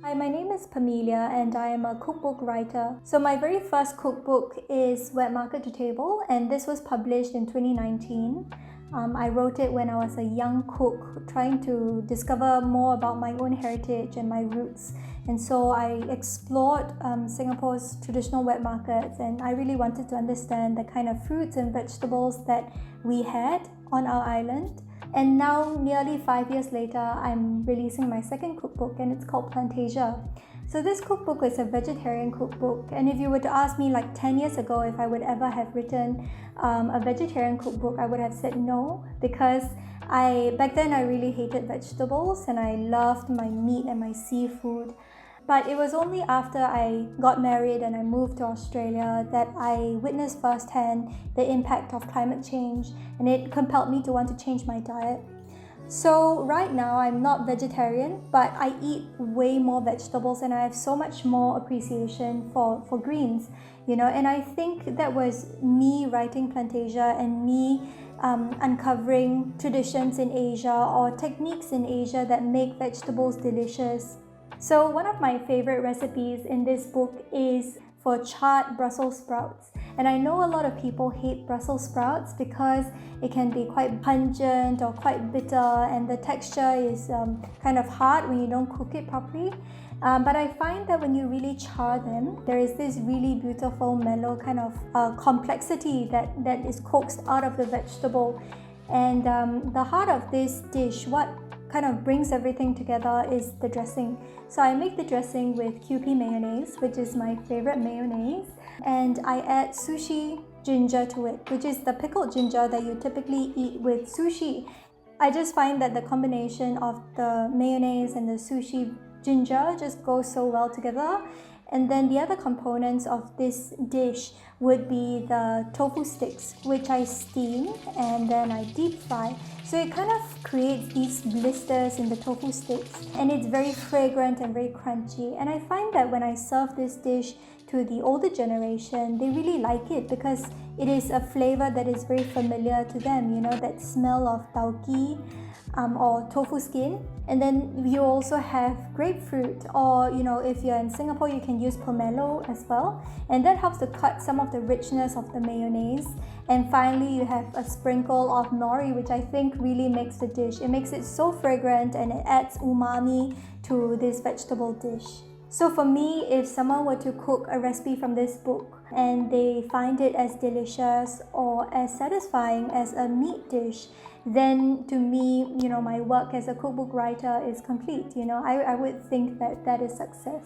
Hi, my name is Pamelia and I am a cookbook writer. So my very first cookbook is Wet Market to Table, and this was published in 2019. I wrote it when I was a young cook trying to discover more about my own heritage and my roots. And so I explored Singapore's traditional wet markets, and I really wanted to understand the kind of fruits and vegetables that we had on our island. And now, nearly 5 years later, I'm releasing my second cookbook, and it's called Plantasia. So this cookbook is a vegetarian cookbook, and if you were to ask me like 10 years ago if I would ever have written a vegetarian cookbook, I would have said no, because back then I really hated vegetables and I loved my meat and my seafood. But it was only after I got married and I moved to Australia that I witnessed firsthand the impact of climate change, and it compelled me to want to change my diet. So right now I'm not vegetarian, but I eat way more vegetables and I have so much more appreciation for greens, and I think that was me writing Plantasia and me uncovering traditions in Asia or techniques in Asia that make vegetables delicious. So one of my favorite recipes in this book is for charred Brussels sprouts. And I know a lot of people hate Brussels sprouts because it can be quite pungent or quite bitter, and the texture is kind of hard when you don't cook it properly. But I find that when you really char them, there is this really beautiful, mellow kind of complexity that is coaxed out of the vegetable. And the heart of this dish, what kind of brings everything together, is the dressing. So I make the dressing with Kewpie mayonnaise, which is my favorite mayonnaise, and I add sushi ginger to it, which is the pickled ginger that you typically eat with sushi. I just find that the combination of the mayonnaise and the sushi ginger just goes so well together. And then the other components of this dish would be the tofu sticks, which I steam and then I deep fry. So it kind of creates these blisters in the tofu sticks, and it's very fragrant and very crunchy. And I find that when I serve this dish to the older generation, they really like it because it is a flavor that is very familiar to them, that smell of tauki or tofu skin. And then you also have grapefruit, or if you're in Singapore, you can use pomelo as well, and that helps to cut some of the richness of the mayonnaise. And finally, you have a sprinkle of nori, which I think really makes the dish. It makes it so fragrant and it adds umami to this vegetable dish. So for me, if someone were to cook a recipe from this book and they find it as delicious or as satisfying as a meat dish, then to me, my work as a cookbook writer is complete. I would think that is success.